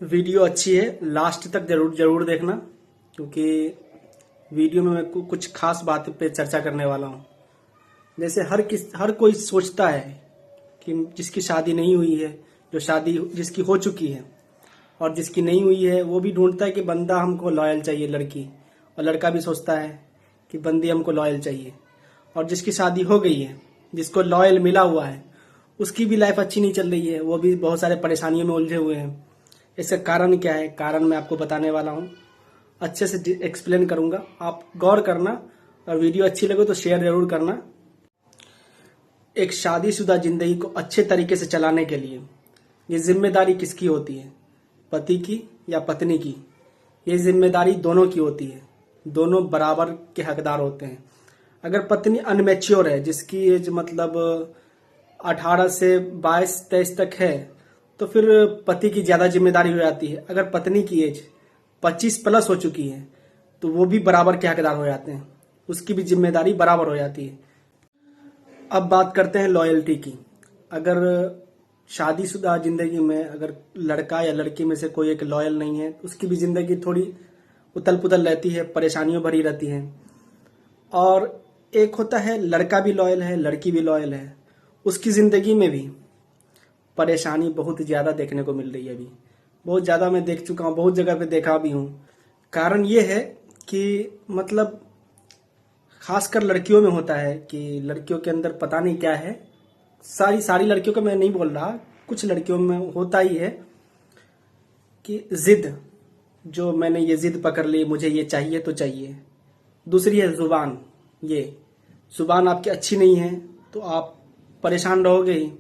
Video अच्छी है, last तक जरूर देखना, क्योंकि वीडियो में मैं कुछ खास बात पे चर्चा करने वाला हूँ। जैसे हर कोई सोचता है कि जिसकी शादी नहीं हुई है, जो शादी जिसकी हो चुकी है, और जिसकी नहीं हुई है वो भी ढूंढता है कि बंदा हमको लॉयल चाहिए, लड़की, और लड़का भी सोचता है कि बंदी हमको लॉयल चाहिए। और जिसकी शादी हो गई है, जिसको लॉयल मिला हुआ है, उसकी भी लाइफ अच्छी नहीं चल रही है, वो भी बहुत सारे परेशानियों में उलझे हुए हैं। इसका कारण क्या है? कारण मैं आपको बताने वाला हूँ, अच्छे से एक्सप्लेन करूंगा, आप गौर करना, और वीडियो अच्छी लगे तो शेयर जरूर करना। एक शादीशुदा जिंदगी को अच्छे तरीके से चलाने के लिए ये जिम्मेदारी किसकी होती है? पति की या पत्नी की? ये जिम्मेदारी दोनों की होती है, दोनों बराबर के हकदार होते हैं। अगर पत्नी अनमेच्योर है, जिसकी एज मतलब 18 से 22-23 तक है, तो फिर पति की ज्यादा जिम्मेदारी हो जाती है। अगर पत्नी की एज 25 प्लस हो चुकी है, तो वो भी बराबर के हकदार हो जाते हैं, उसकी भी जिम्मेदारी बराबर हो जाती है। अब बात करते हैं लॉयल्टी की। अगर शादीशुदा जिंदगी में अगर लड़का या लड़की में से कोई एक लॉयल नहीं है, तो उसकी भी जिंदगी थोड़ी उथल पुथल रहती है, परेशानियों भरी रहती है। और एक होता है लड़का भी लॉयल है, लड़की भी लॉयल है, उसकी जिंदगी में भी परेशानी बहुत ज्यादा देखने को मिल रही है। अभी बहुत ज्यादा मैं देख चुका हूँ, बहुत जगह पे देखा भी हूँ। कारण ये है कि मतलब खासकर लड़कियों में होता है कि लड़कियों के अंदर पता नहीं क्या है, सारी लड़कियों का मैं नहीं बोल रहा, कुछ लड़कियों में होता ही है कि जिद, जो मैंने ये जिद पकड़ ली, मुझे ये चाहिए तो चाहिए। दूसरी है जुबान, ये जुबान आपकी अच्छी नहीं है तो आप परेशान रहोगे ही।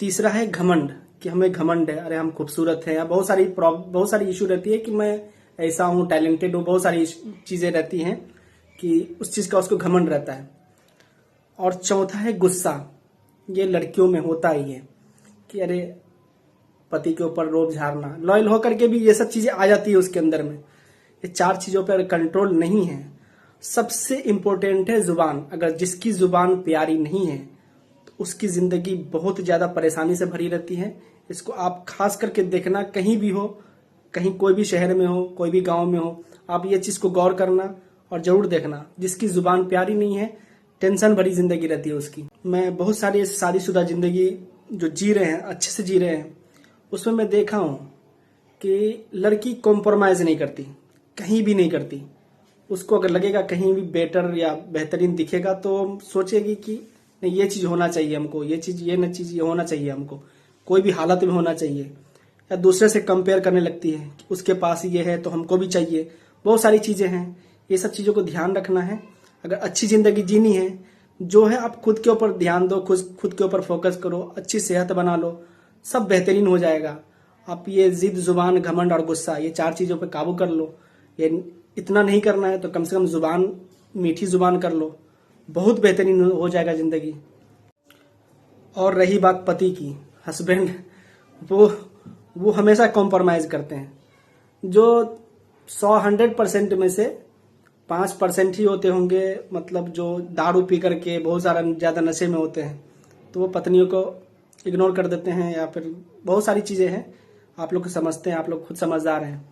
तीसरा है घमंड, कि हमें घमंड है, अरे हम खूबसूरत हैं, बहुत सारी इशू रहती है कि मैं ऐसा हूँ, टैलेंटेड हूँ, बहुत सारी चीजें रहती हैं कि उस चीज का उसको घमंड रहता है। और चौथा है गुस्सा, ये लड़कियों में होता ही है कि अरे पति के ऊपर रोब झाड़ना, लॉयल होकर के भी ये सब चीजें आ जाती है उसके अंदर में। ये 4 चीजों पर कंट्रोल नहीं है। सबसे इंपॉर्टेंट है जुबान। अगर जिसकी जुबान प्यारी नहीं है तो उसकी जिंदगी बहुत ज्यादा परेशानी से भरी रहती है। इसको आप खास करके देखना, कहीं भी हो, कहीं कोई भी शहर में हो, कोई भी गांव में हो, आप ये चीज को गौर करना और जरूर देखना। जिसकी जुबान प्यारी नहीं है, टेंशन भरी जिंदगी रहती है उसकी। मैं बहुत सारी शादीशुदा जिंदगी जो जी रहे हैं, अच्छे से जी रहे हैं, उसमें मैं देखा हूं कि लड़की कॉम्प्रोमाइज नहीं करती, कहीं भी नहीं करती। उसको अगर लगेगा कहीं भी बेटर या बेहतरीन दिखेगा तो सोचेगी कि नहीं, ये चीज होना चाहिए हमको, ये होना चाहिए हमको, कोई भी हालत में होना चाहिए। या दूसरे से कंपेयर करने लगती है कि उसके पास ये है तो हमको भी चाहिए। बहुत सारी चीजें हैं, ये सब चीजों को ध्यान रखना है। अगर अच्छी जिंदगी जीनी है, जो है आप खुद के ऊपर ध्यान दो, खुद के ऊपर फोकस करो, अच्छी सेहत बना लो, सब बेहतरीन हो जाएगा। आप ये जिद, जुबान, घमंड और गुस्सा, ये 4 चीजों पे काबू कर लो। ये इतना नहीं करना है तो कम से कम जुबान, मीठी जुबान कर लो, बहुत बेहतरीन हो जाएगा जिंदगी। और रही बात पति की, हस्बैंड, वो हमेशा कॉम्प्रोमाइज करते हैं। जो 100% में से 5% ही होते होंगे, मतलब जो दारू पी करके बहुत ज्यादा नशे में होते हैं, तो वो पत्नियों को इग्नोर कर देते हैं, या फिर बहुत सारी चीजें हैं, आप लोग समझते हैं, आप लोग खुद समझदार हैं।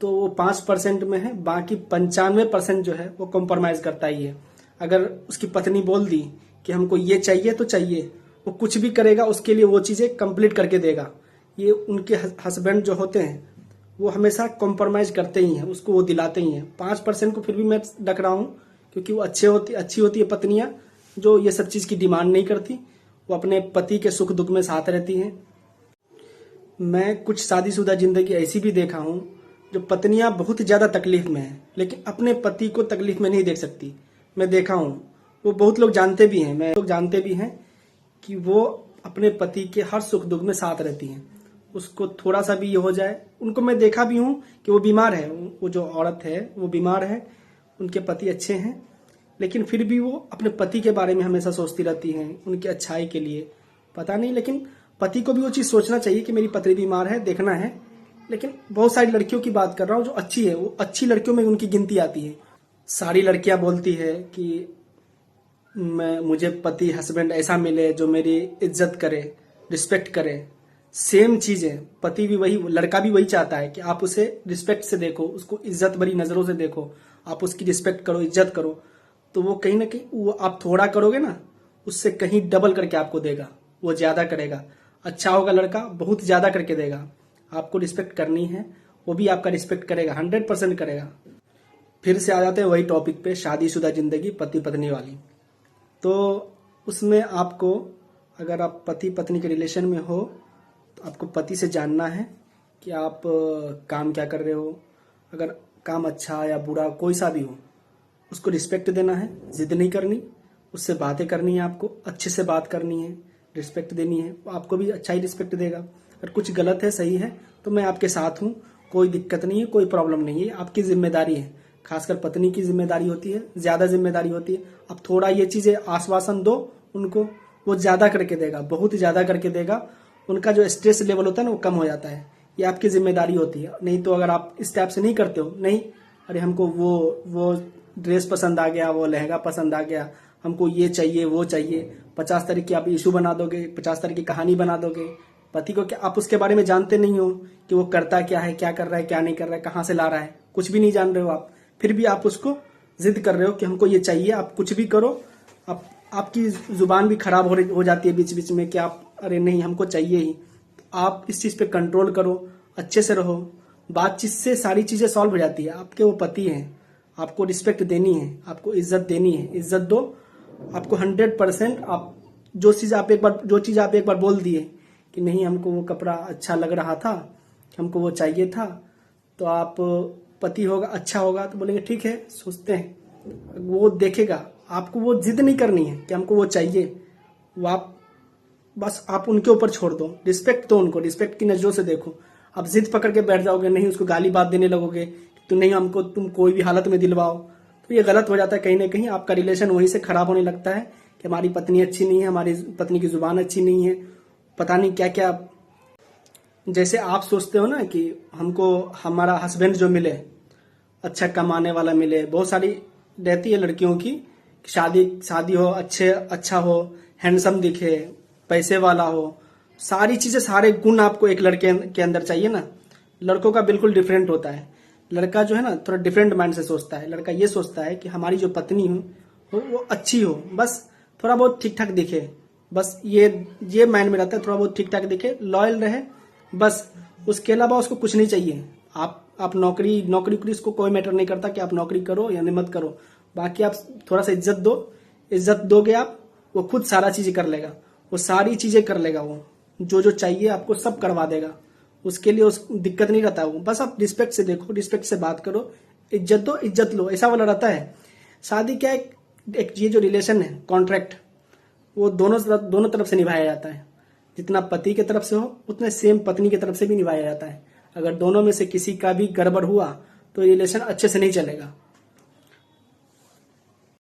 तो वो 5% में है, बाकी 95% जो है वो कॉम्प्रोमाइज करता ही है। अगर उसकी पत्नी बोल दी कि हमको ये चाहिए तो चाहिए, वो कुछ भी करेगा उसके लिए, वो चीजें कंप्लीट करके देगा। ये उनके हस्बैंड जो होते हैं वो हमेशा कॉम्प्रोमाइज करते ही हैं, उसको वो दिलाते ही हैं। 5% को फिर भी मैं डक रहा हूँ, क्योंकि वो अच्छी होती है पत्नियां, जो ये सब चीज की डिमांड नहीं करती, वो अपने पति के सुख दुख में साथ रहती हैं। मैं कुछ शादीशुदा जिंदगी ऐसी भी देखा हूँ जो पत्नियां बहुत ज्यादा तकलीफ में है, लेकिन अपने पति को तकलीफ में नहीं देख सकती। मैं देखा हूँ, वो बहुत लोग जानते भी हैं, मैं लोग जानते भी हैं कि वो अपने पति के हर सुख दुख में साथ रहती हैं। उसको थोड़ा सा भी ये हो जाए, उनको मैं देखा भी हूँ कि वो बीमार है, वो जो औरत है वो बीमार है, उनके पति अच्छे हैं, लेकिन फिर भी वो अपने पति के बारे में हमेशा सोचती रहती हैं, उनकी अच्छाई के लिए। पता नहीं, लेकिन पति को भी वो चीज सोचना चाहिए कि मेरी पत्नी बीमार है, देखना है। लेकिन बहुत सारी लड़कियों की बात कर रहा हूँ जो अच्छी है, वो अच्छी लड़कियों में उनकी गिनती आती है। सारी लड़कियां बोलती है कि मुझे पति, हस्बैंड ऐसा मिले जो मेरी इज्जत करे, रिस्पेक्ट करे, सेम चीज है, पति भी वही, लड़का भी वही चाहता है कि आप उसे रिस्पेक्ट से देखो, उसको इज्जत भरी नजरों से देखो, आप उसकी रिस्पेक्ट करो, इज्जत करो। तो वो कहीं ना कहीं वो आप थोड़ा करोगे ना, उससे कहीं डबल करके आपको देगा, वो ज्यादा करेगा। अच्छा होगा लड़का, बहुत ज्यादा करके देगा। आपको रिस्पेक्ट करनी है, वो भी आपका रिस्पेक्ट करेगा, 100% करेगा। फिर से आ जाते हैं वही टॉपिक पे, शादीशुदा जिंदगी पति पत्नी वाली। तो उसमें आपको, अगर आप पति पत्नी के रिलेशन में हो, तो आपको पति से जानना है कि आप काम क्या कर रहे हो। अगर काम अच्छा या बुरा कोई सा भी हो, उसको रिस्पेक्ट देना है, जिद नहीं करनी, उससे बातें करनी है, आपको अच्छे से बात करनी है, रिस्पेक्ट देनी है, वो आपको भी अच्छा ही रिस्पेक्ट देगा। अगर कुछ गलत है सही है तो मैं आपके साथ हूँ, कोई दिक्कत नहीं है, कोई प्रॉब्लम नहीं है, आपकी जिम्मेदारी है। खासकर पत्नी की जिम्मेदारी होती है, ज्यादा जिम्मेदारी होती है। अब थोड़ा ये चीजें आश्वासन दो उनको, वो ज्यादा करके देगा, बहुत ज्यादा करके देगा। उनका जो स्ट्रेस लेवल होता है ना, वो कम हो जाता है। ये आपकी जिम्मेदारी होती है। नहीं तो अगर आप इस टाइप से नहीं करते हो, नहीं अरे हमको वो ड्रेस पसंद आ गया, वो लहंगा पसंद आ गया, हमको ये चाहिए वो चाहिए, 50 तरह की आप इशू बना दोगे, 50 तरह की कहानी बना दोगे। पति को क्या आप उसके बारे में जानते नहीं हो कि वो करता क्या है, क्या कर रहा है, क्या नहीं कर रहा है, कहाँ से ला रहा है, कुछ भी नहीं जान रहे हो आप। फिर भी आप उसको जिद कर रहे हो कि हमको ये चाहिए। आप कुछ भी करो, आपकी जुबान भी खराब हो जाती है बीच बीच में कि आप अरे नहीं हमको चाहिए ही। आप इस चीज पे कंट्रोल करो, अच्छे से रहो, बातचीत से सारी चीजें सॉल्व हो जाती है। आपके वो पति हैं, आपको रिस्पेक्ट देनी है, आपको इज्जत देनी है, इज्जत दो। आपको 100% आप जो चीज आप एक बार बोल दिए कि नहीं हमको वो कपड़ा अच्छा लग रहा था, हमको वो चाहिए था, तो आप पति होगा अच्छा होगा तो बोलेंगे ठीक है सोचते हैं, वो देखेगा। आपको वो जिद नहीं करनी है कि हमको वो चाहिए, वो आप बस आप उनके ऊपर छोड़ दो, रिस्पेक्ट दो उनको, रिस्पेक्ट की नजरों से देखो। आप जिद पकड़ के बैठ जाओगे, नहीं उसको गाली बात देने लगोगे तो नहीं हमको तुम कोई भी हालत में दिलवाओ, तो ये गलत हो जाता है। कहीं ना कहीं आपका रिलेशन वहीं से खराब होने लगता है कि हमारी पत्नी अच्छी नहीं है, हमारी पत्नी की जुबान अच्छी नहीं है, पता नहीं क्या क्या। जैसे आप सोचते हो ना कि हमको हमारा हस्बैंड जो मिले, अच्छा कमाने वाला मिले, बहुत सारी रहती है लड़कियों की, शादी हो, अच्छा हो, हैंडसम दिखे, पैसे वाला हो, सारी चीजें सारे गुण आपको एक लड़के के अंदर चाहिए ना। लड़कों का बिल्कुल डिफरेंट होता है। लड़का जो है ना थोड़ा डिफरेंट माइंड से सोचता है। लड़का ये सोचता है कि हमारी जो पत्नी हो वो अच्छी हो, बस थोड़ा बहुत ठीक ठाक दिखे, बस ये माइंड में रहता है, थोड़ा बहुत ठीक ठाक दिखे, लॉयल रहे, बस उसके अलावा उसको कुछ नहीं चाहिए। आप नौकरी उसको कोई मैटर नहीं करता कि आप नौकरी करो या नहीं मत करो, बाकी आप थोड़ा सा इज्जत दोगे आप, वो खुद सारा चीज कर लेगा, वो सारी चीजें कर लेगा, वो जो चाहिए आपको सब करवा देगा। उसके लिए उस दिक्कत नहीं रहता वो, बस आप रिस्पेक्ट से देखो, रिस्पेक्ट से बात करो, इज्जत दो, इज्जत लो, ऐसा वाला रहता है। शादी क्या एक ये जो रिलेशन है, कॉन्ट्रैक्ट, वो दोनों तरफ से निभाया जाता है। जितना पति की तरफ से हो उतने सेम पत्नी की तरफ से भी निभाया जाता है। अगर दोनों में से किसी का भी गड़बड़ हुआ तो रिलेशन अच्छे से नहीं चलेगा।